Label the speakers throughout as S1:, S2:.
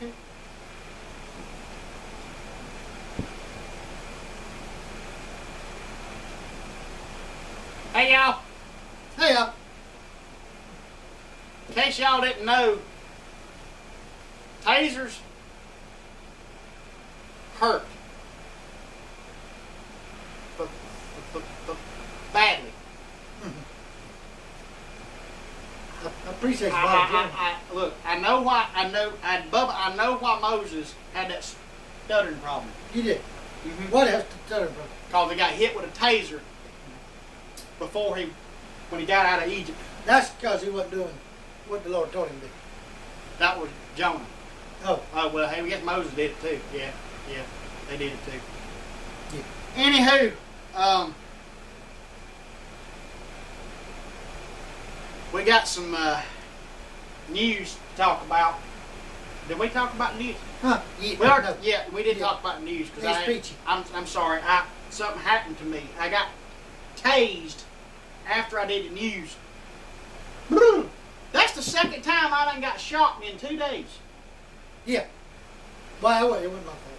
S1: Okay.
S2: Hey y'all,
S1: Hey,
S2: in case y'all didn't know, tasers hurt. Badly.
S1: I appreciate you, Bubba.
S2: Look, I know why. Bubba. I know why Moses had that stuttering problem.
S1: You did.
S2: Mm-hmm.
S1: What else to tell him, brother?
S2: Cause he got hit with a taser when he got out of Egypt.
S1: That's because he wasn't doing what the Lord told him to do.
S2: That was Jonah.
S1: Oh.
S2: Oh well, hey, I guess Moses did it too. Yeah, they did it too.
S1: Yeah.
S2: Anywho, we got some news to talk about. Did we talk about news?
S1: Huh? Yeah.
S2: Well, yeah, we did talk about news because
S1: Peachy.
S2: I'm sorry. Something happened to me. I got tased after I did the news. That's the second time I done got shot in 2 days.
S1: Yeah. Well, it wasn't my fault.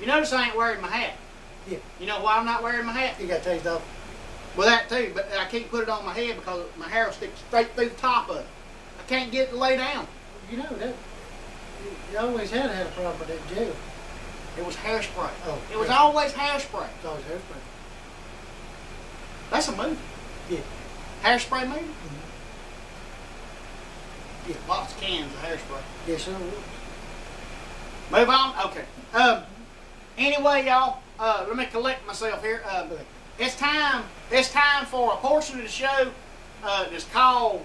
S2: You notice I ain't wearing my hat.
S1: Yeah.
S2: You know why I'm not wearing my hat?
S1: You got tased off.
S2: Well, that too, but I can't put it on my head because my hair will stick straight through the top of it. I can't get it to lay down.
S1: You know that. You always had a problem with that jail.
S2: It was hairspray.
S1: Oh.
S2: It was always hairspray.
S1: It's always hairspray.
S2: That's a movie.
S1: Yeah.
S2: Hairspray movie?
S1: Mm-hmm.
S2: Yeah. Lots of cans of hairspray.
S1: Yes, sir.
S2: Move on? Okay. Anyway, y'all, let me collect myself here. It's time for a portion of the show that's called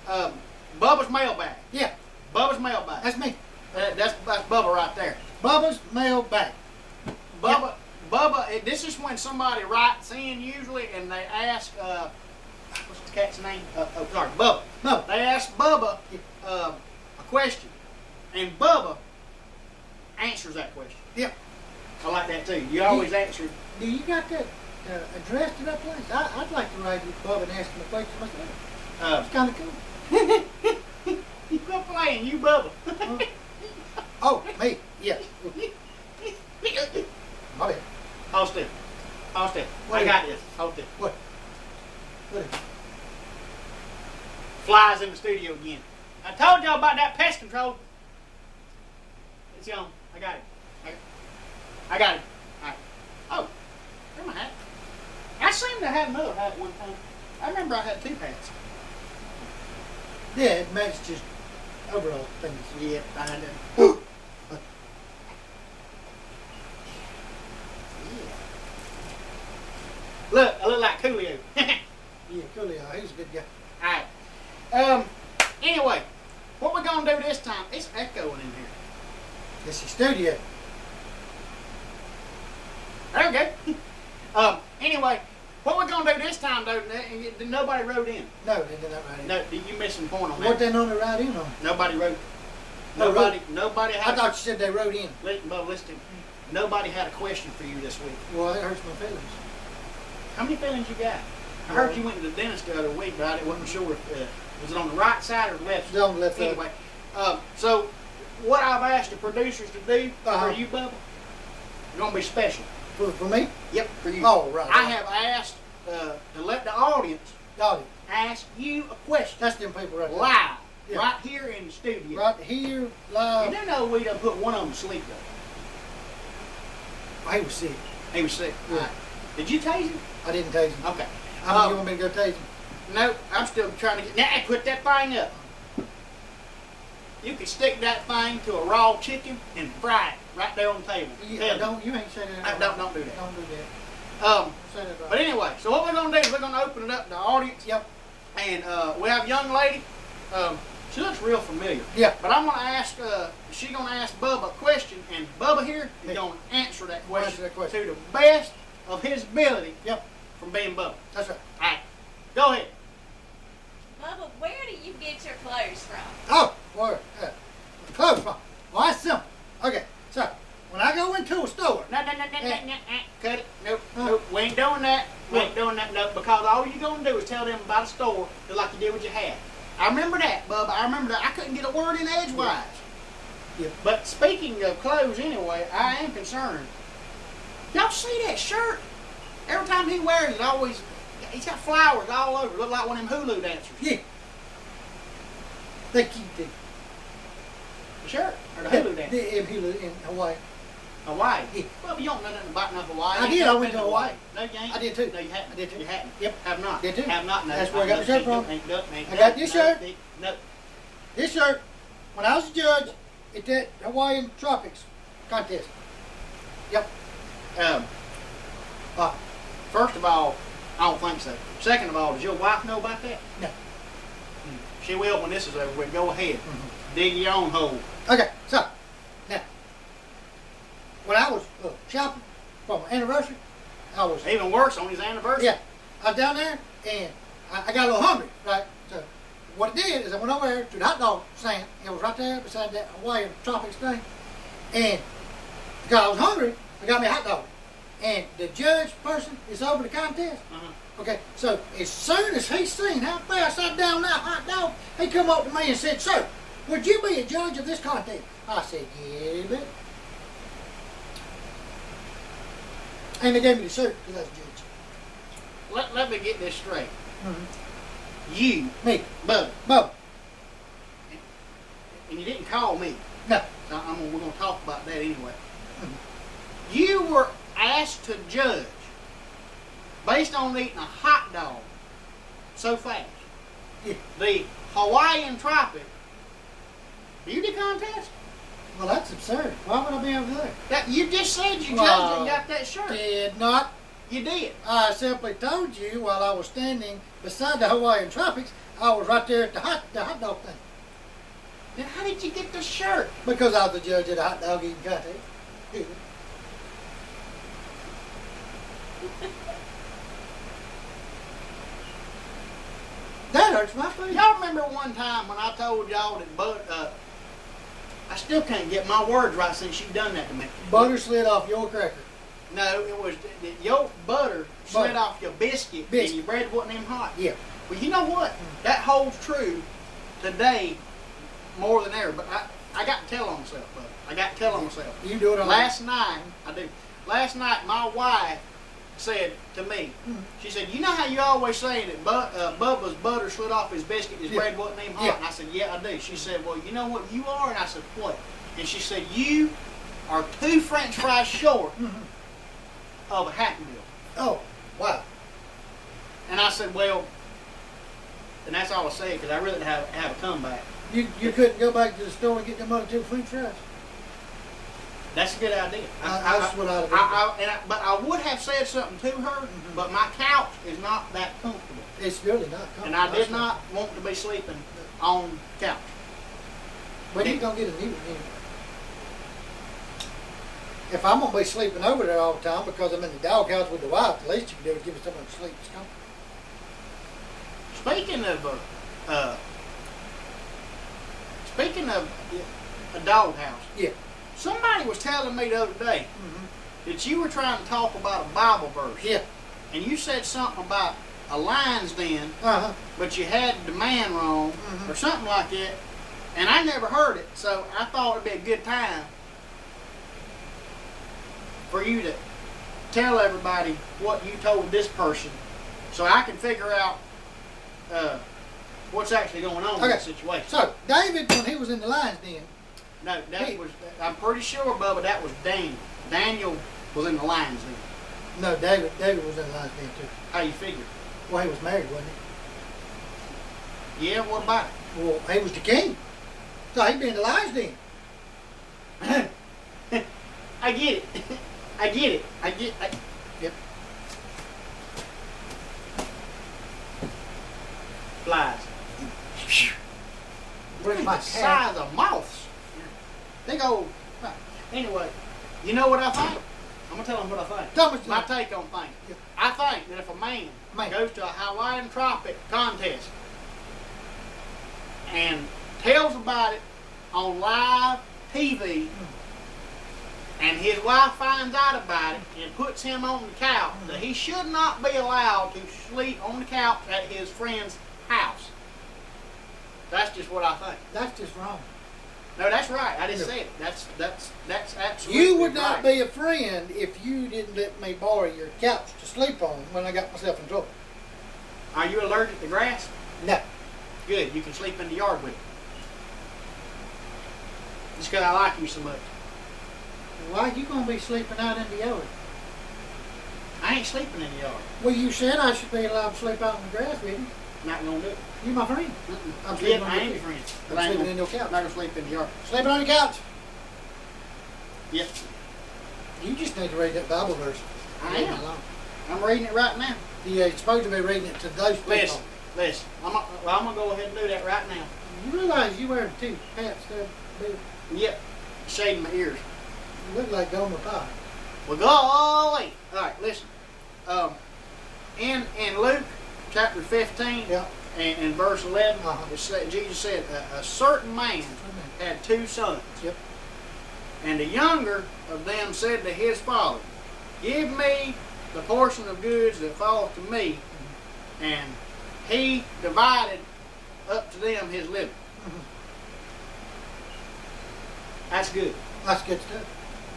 S2: Bubba's Mailbag.
S1: Yeah.
S2: Bubba's Mailbag.
S1: That's me.
S2: That's Bubba right there.
S1: Bubba's mailbag.
S2: Bubba, this is when somebody writes in usually and they ask, what's the cat's name? Bubba.
S1: No.
S2: They ask Bubba a question, and Bubba answers that question.
S1: Yep.
S2: I like that too. You always answer.
S1: Do you got that address to that place? I'd like to write with Bubba and ask him a question myself. It's kind of cool.
S2: You quit playing, you Bubba.
S1: Oh, me? Yeah. My bad.
S2: Hold still. Hold still.
S1: What
S2: I got this. Hold still.
S1: What? What is it?
S2: Flies in the studio again. I told y'all about that pest control. It's on. I got it. I got it. All right. Oh, there's my hat. I seem to have another hat one time. I remember I had 2 hats.
S1: Yeah, it matches overall things.
S2: Yeah, I had that. Look, I look like Coolio.
S1: Yeah, Coolio, he's a good guy.
S2: Alright. Anyway, what we're going to do this time, it's echoing in here.
S1: It's the studio.
S2: There we go. Anyway, what we're going to do this time, though, nobody wrote in.
S1: No, they did not write in.
S2: No, you missing the point on that.
S1: What they normally write in on?
S2: Nobody wrote.
S1: No,
S2: Nobody had.
S1: I thought you said they wrote in.
S2: Listen, nobody had a question for you this week.
S1: Well, that hurts my feelings.
S2: How many fillings you got? I heard you went to the dentist the other week, but I wasn't sure if was it on the right side or the left side?
S1: It's on the left side.
S2: Anyway, so what I've asked the producers to do for you, Bubba, it's going to be special.
S1: For me?
S2: Yep, for you.
S1: Oh, right.
S2: I have asked to let the audience ask you a question.
S1: That's them people right there.
S2: Live,
S1: Yeah.
S2: right here in the studio.
S1: Right here, live.
S2: You do know we done put one of them to sleep, though.
S1: He was sick.
S2: He was sick.
S1: Yeah.
S2: Right. Did you tase him?
S1: I didn't tase him.
S2: Okay.
S1: How many you want me to go tase him?
S2: No, I'm still trying to get. Now, put that thing up. You can stick that thing to a raw chicken and fry it right there on the table.
S1: You ain't saying that.
S2: Don't do that.
S1: Don't do that. Say that right.
S2: But anyway, so what we're going to do is we're going to open it up to the audience.
S1: Yep.
S2: And we have a young lady. She looks real familiar.
S1: Yeah.
S2: But I'm going to ask, she's going to ask Bubba a question, and Bubba here is going to answer that question to the best of his ability.
S1: Yep.
S2: From being Bubba.
S1: That's right.
S2: All right. Go ahead.
S3: Bubba, where do you get your clothes from?
S1: Oh, where? Clothes from. Well, that's simple. Okay, so when I go into a store.
S2: No. Cut it. Nope. Nope. We ain't doing that. We ain't doing that. Nope. Because all you're going to do is tell them about a store just like you did with your hat. I remember that, Bubba. I remember that. I couldn't get a word in edgewise.
S1: Yep.
S2: But speaking of clothes anyway, I am concerned. Y'all see that shirt? Every time he wears it, always, he's got flowers all over. Look like one of them Hulu dancers.
S1: Yeah. They keep the
S2: shirt or the Hulu dance?
S1: Hulu in Hawaii.
S2: Hawaii?
S1: Yeah.
S2: Well, you don't know nothing about no Hawaii.
S1: I did. I went to Hawaii.
S2: No, you ain't.
S1: I did too.
S2: No, you hadn't.
S1: I did too.
S2: You hadn't.
S1: Yep.
S2: Have not.
S1: Did too.
S2: Have not. No.
S1: That's where I got my shirt from. I got this shirt.
S2: No.
S1: This shirt, when I was a judge at that Hawaiian Tropics contest. Yep.
S2: First of all, I don't think so. Second of all, does your wife know about that?
S1: No.
S2: She will when this is over with. Go ahead. Dig your own hole.
S1: Okay, so, now, when I was shopping for my anniversary, I was...
S2: Even worse, on his anniversary?
S1: Yeah. I was down there, and I got a little hungry, right? So, what I did is I went over there to the hot dog stand. It was right there beside that Hawaiian Tropics thing. And because I was hungry, I got me a hot dog. And the judge person is over the contest. Okay, so as soon as he seen how fast I down that hot dog, he come up to me and said, "Sir, would you be a judge of this contest?" I said, "Yeah, but." And they gave me the shirt because I was a judge.
S2: Let me get this straight. You,
S1: Me,
S2: Bubba, and you didn't call me.
S1: no,
S2: So we're going to talk about that anyway. You were asked to judge based on eating a hot dog so fast.
S1: Yeah.
S2: The Hawaiian Tropic Beauty Contest?
S1: Well, that's absurd. Why would I be over there?
S2: That you just said you
S1: Well,
S2: judged and got that shirt.
S1: Did not.
S2: You did.
S1: I simply told you while I was standing beside the Hawaiian Tropics, I was right there at the hot dog thing.
S2: Then how did you get the shirt?
S1: Because I was the judge at a hot dog eating contest. That hurts my feelings.
S2: Y'all remember one time when I told y'all that I still can't get my words right since you done that to me.
S1: Butter slid off your cracker.
S2: No, it was your butter slid off your biscuit and your bread wasn't even hot.
S1: Yeah.
S2: Well, you know what? That holds true today more than ever. But I got to tell on myself, bud. I got to tell on myself.
S1: You do it on
S2: Last night, I do. Last night, my wife said to me, she said, "You know how you always say that Bubba's butter slid off his biscuit, his bread wasn't even hot?"
S1: Yeah.
S2: And I said, "Yeah, I do." She said, "Well, you know what you are?" And I said, "What?" And she said, "You are 2 French fries short of a Happy Meal."
S1: Oh, wow.
S2: And I said, "Well," and that's all I said because I really didn't have a comeback.
S1: You couldn't go back to the store and get them other 2 French fries?
S2: That's a good idea.
S1: That's what I'd have done.
S2: But I would have said something to her, but my couch is not that comfortable.
S1: It's really not comfortable.
S2: And I did not want to be sleeping on the couch.
S1: But you're going to get a new one anyway. If I'm going to be sleeping over there all the time because I'm in the doghouse with the wife, the least you can do is give me someone to sleep. It's comfortable.
S2: Speaking of a doghouse,
S1: Yeah.
S2: somebody was telling me the other day that you were trying to talk about a Bible verse.
S1: Yeah.
S2: And you said something about a lion's den, but you had the man wrong, or something like that. And I never heard it, so I thought it'd be a good time for you to tell everybody what you told this person, so I can figure out what's actually going on in the situation.
S1: So, David, when he was in the lion's den...
S2: No, I'm pretty sure, Bubba, that was Daniel. Daniel was in the lion's den.
S1: No, David was in the lion's den too.
S2: How you figure?
S1: Well, he was married, wasn't
S2: Yeah, what about it?
S1: he? Well, he was the king. So he'd be in the lion's den.
S2: I get it.
S1: Yep.
S2: Flies.
S1: Bring my
S2: The size of moths. They go. Anyway, you know what I think? I'm gonna tell them what I think.
S1: Tell me.
S2: My take on things.
S1: Yeah.
S2: I think that if a man goes to a Hawaiian Tropic contest and tells about it on live TV, and his wife finds out about it and puts him on the couch, that he should not be allowed to sleep on the couch at his friend's house. That's just what I think.
S1: That's just wrong.
S2: No, that's right. I just said it. That's absolutely
S1: You would not
S2: right.
S1: be a friend if you didn't let me borrow your couch to sleep on when I got myself in trouble.
S2: Are you allergic to grass?
S1: No.
S2: Good. You can sleep in the yard with it. Just because I like you so much.
S1: Why you gonna be sleeping out in the yard?
S2: I ain't sleeping in the yard.
S1: Well, you said I should be allowed to sleep out in the grass with you.
S2: Not gonna do it.
S1: You my friend.
S2: Mm-mm.
S1: I'm sleeping on
S2: I
S1: your
S2: ain't your
S1: couch.
S2: friend.
S1: I'm
S2: But I ain't
S1: sleeping in
S2: gonna-
S1: your couch.
S2: I'm not gonna sleep in the yard.
S1: Sleeping on your couch.
S2: Yep.
S1: You just need to read that Bible verse.
S2: I
S1: Leave me
S2: am.
S1: alone.
S2: I'm reading it right now.
S1: You're supposed to be reading it to those people.
S2: Listen. I'm gonna go ahead and do that right now.
S1: You realize you wearing two hats there, Bill?
S2: Yep. Shading my ears.
S1: You look like Gomer Pye.
S2: Well, golly. All right, listen. In Luke chapter 15
S1: Yeah.
S2: and verse 11,
S1: Uh-huh.
S2: Jesus said, a certain man had 2 sons.
S1: Yep.
S2: And the younger of them said to his father, give me the portion of goods that falleth to me. And he divided up to them his living.
S1: Mhm.
S2: That's good.
S1: That's good stuff.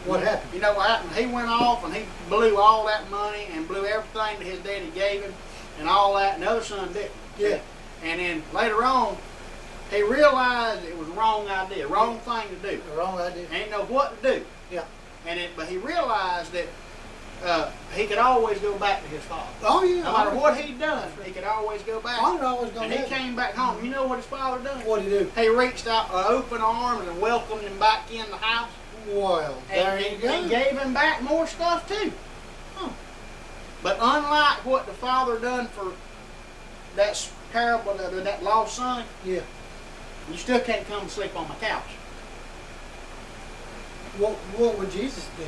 S1: What happened?
S2: You know what happened? He went off and he blew all that money and blew everything that his daddy gave him and all that, and the other son didn't.
S1: Yeah.
S2: And then later on, he realized it was a wrong idea, wrong thing to do.
S1: The wrong idea.
S2: Ain't know what to do.
S1: Yeah.
S2: But he realized that he could always go back to his father.
S1: Oh yeah.
S2: No matter what he'd done, he could always go back.
S1: Father always gonna
S2: And he
S1: let me.
S2: came back home. You know what his father done?
S1: What'd he do?
S2: He reached out with open arms and welcomed him back in the house.
S1: Well, there
S2: And
S1: you
S2: he
S1: go.
S2: gave him back more stuff too.
S1: Huh.
S2: But unlike what the father done for that parable, that lost son,
S1: Yeah.
S2: you still can't come and sleep on my couch.
S1: What would Jesus do?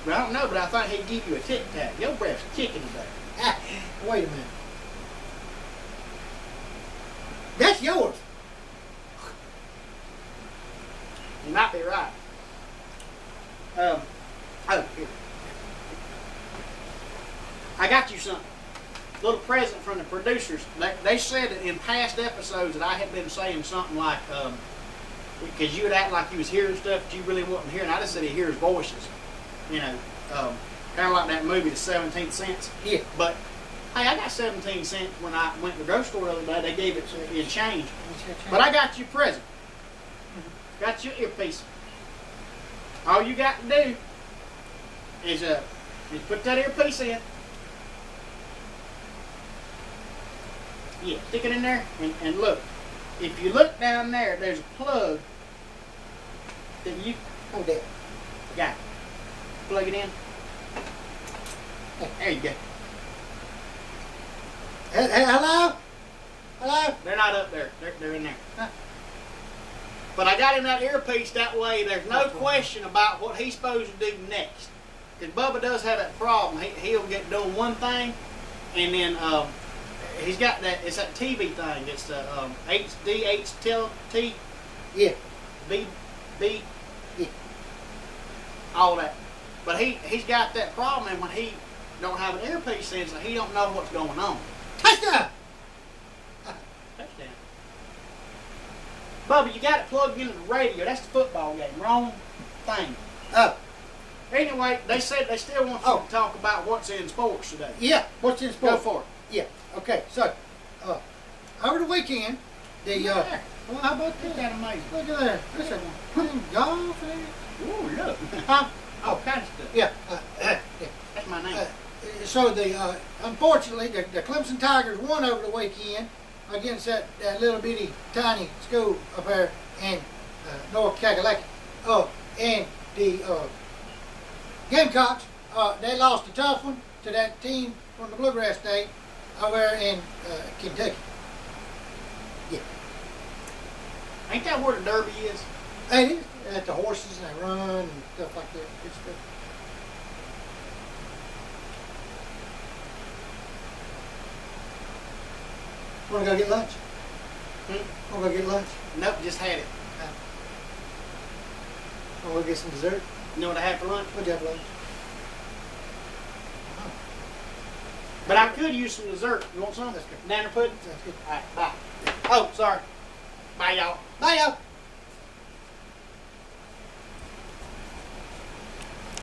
S2: But I don't know, but I think he'd give you a tic tac. Your breath's kicking today.
S1: Ah, wait a minute. That's yours.
S2: You might be right. Oh, here. I got you something. A little present from the producers. They said that in past episodes that I had been saying something like, because you would act like you was hearing stuff that you really wasn't hearing. I just said he hears voices. You know, kind of like that movie, The 17th Sense.
S1: Yeah.
S2: But, hey, I got 17 cents when I went to the grocery store the other day. They gave it to me in change. But I got you a present. Got you an earpiece. All you got to do is put that earpiece in. Yeah, stick it in there and look. If you look down there, there's a plug that you
S1: Oh, there.
S2: got. Plug it in. There you go.
S1: Hello? Hello?
S2: They're not up there. They're in there. But I got him that earpiece that way. There's no question about what he's supposed to do next. Because Bubba does have that problem. He'll get doing one thing, and then he's got that. It's that TV thing. It's the HD, HTLT,
S1: Yeah.
S2: B,
S1: Yeah.
S2: all that. But he's got that problem, and when he don't have an earpiece in, so he don't know what's going on.
S1: Touchdown!
S2: Touchdown. Bubba, you got it plugged into the radio. That's the football game. Wrong thing.
S1: Oh,
S2: Anyway, they said they still want you to talk about what's in sports today.
S1: yeah. What's in
S2: Go
S1: sport?
S2: for it.
S1: Yeah. Okay, so, over the weekend,
S2: There.
S1: well, how about
S2: Isn't
S1: that?
S2: that amazing?
S1: Look at that. Listen, playing golf there.
S2: Ooh, look.
S1: Huh?
S2: All kind of stuff.
S1: Yeah.
S2: That's my name.
S1: So unfortunately, the Clemson Tigers won over the weekend against that little bitty tiny school up there in North Kakalaki. And the Gamecocks, they lost a tough one to that team from the Bluegrass State over there in Kentucky. Yeah.
S2: Ain't that where the Derby is?
S1: It is. At the horses and they run and stuff like that. Good stuff. Want to go get lunch? Want to go get lunch?
S2: Nope, just had it.
S1: Want to go get some dessert?
S2: You know what I had for lunch?
S1: What'd you have for lunch?
S2: But I could use some dessert. You want some?
S1: That's good.
S2: Banana pudding?
S1: Sounds good.
S2: All right, bye. Oh, sorry. Bye, y'all.
S1: Bye, y'all.